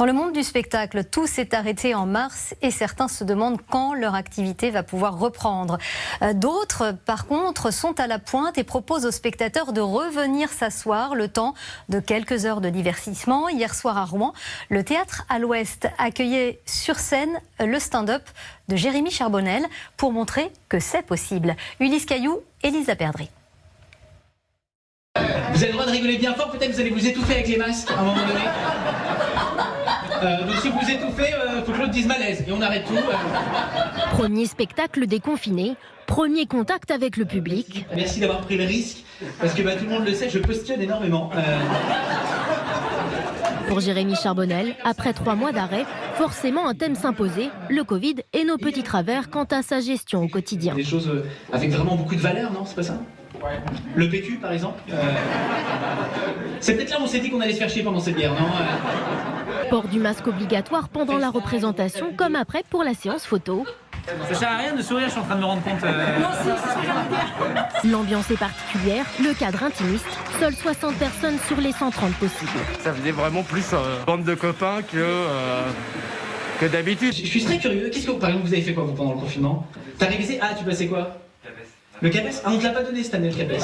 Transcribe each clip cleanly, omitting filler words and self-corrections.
Dans le monde du spectacle, tout s'est arrêté en mars et certains se demandent quand leur activité va pouvoir reprendre. D'autres, par contre, sont à la pointe et proposent aux spectateurs de revenir s'asseoir le temps de quelques heures de divertissement. Hier soir à Rouen, le théâtre à l'Ouest accueillait sur scène le stand-up de Jérémy Charbonnel pour montrer que c'est possible. Ulysse Caillou et Lisa Perdry. Vous avez le droit de rigoler bien fort, peut-être que vous allez vous étouffer avec les masques à un moment donné. Donc si vous vous étouffez, faut que l'autre dise malaise et on arrête tout. Premier spectacle déconfiné, premier contact avec le public. Merci d'avoir pris le risque, parce que tout le monde le sait, je postillonne énormément. Pour Jérémy Charbonnel, après 3 mois d'arrêt, forcément un thème s'imposait, le Covid et nos petits travers quant à sa gestion au quotidien. Des choses avec vraiment beaucoup de valeur, non? C'est pas ça? Ouais. Le PQ par exemple. C'est peut-être là où on s'est dit qu'on allait se faire chier pendant cette guerre, non? Port du masque obligatoire pendant la représentation comme après pour la séance photo. Ça sert à rien de sourire, je suis en train de me rendre compte. L'ambiance est particulière, le cadre intimiste, seules 60 personnes sur les 130 possibles. Ça faisait vraiment plus bande de copains que d'habitude. Je suis très curieux, qu'est-ce que par exemple vous avez fait quoi vous pendant le confinement? T'as révisé? Ah, tu passais quoi? Le CAPES? Ah, on te l'a pas donné cette année le CAPES.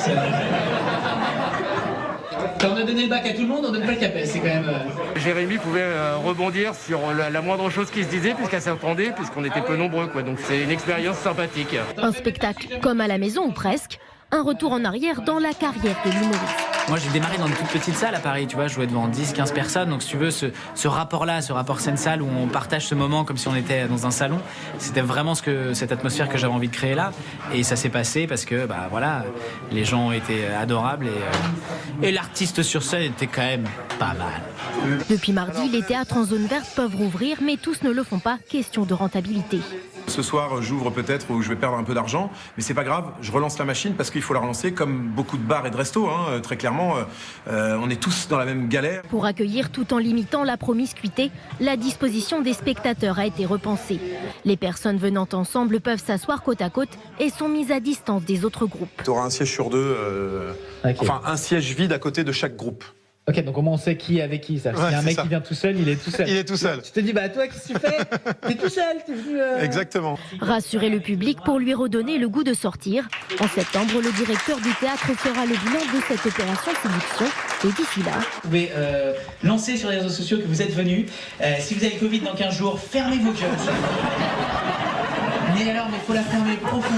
Quand on a donné le bac à tout le monde, on donne pas le CAPES, c'est quand même... Jérémy pouvait rebondir sur la moindre chose qui se disait puisqu'elle s'entendait, puisqu'on était peu nombreux, quoi. Donc c'est une expérience sympathique. Un spectacle comme à la maison ou presque, un retour en arrière dans la carrière de l'humoriste. Moi j'ai démarré dans une toute petite salle à Paris, tu vois, je jouais devant 10-15 personnes, donc si tu veux, ce rapport-là, ce rapport scène-salle où on partage ce moment comme si on était dans un salon, c'était vraiment cette atmosphère que j'avais envie de créer là, et ça s'est passé parce que, voilà, les gens ont été adorables et l'artiste sur scène était quand même pas mal. Depuis mardi, les théâtres en zone verte peuvent rouvrir, mais tous ne le font pas, question de rentabilité. Ce soir, j'ouvre peut-être ou je vais perdre un peu d'argent, mais c'est pas grave, je relance la machine parce qu'il faut la relancer comme beaucoup de bars et de restos, hein, très clairement, on est tous dans la même galère. Pour accueillir tout en limitant la promiscuité, la disposition des spectateurs a été repensée. Les personnes venant ensemble peuvent s'asseoir côte à côte et sont mises à distance des autres groupes. Tu auras un siège sur deux, Okay. Enfin un siège vide à côté de chaque groupe. Ok, donc au moins on sait qui est avec qui. Ça. Ouais, S'il y a un mec ça. qui vient tout seul, il est tout seul. Il est tout seul. Tu te dis, toi, qu'est-ce que tu fais? T'es tout seul, t'es venu... Exactement. Rassurer le public pour lui redonner le goût de sortir. En septembre, le directeur du théâtre fera le bilan de cette opération séduction. Et d'ici là... Vous pouvez lancer sur les réseaux sociaux que vous êtes venu. Si vous avez le Covid dans 15 jours, fermez vos gueules. Mais alors, il faut la fermer profond.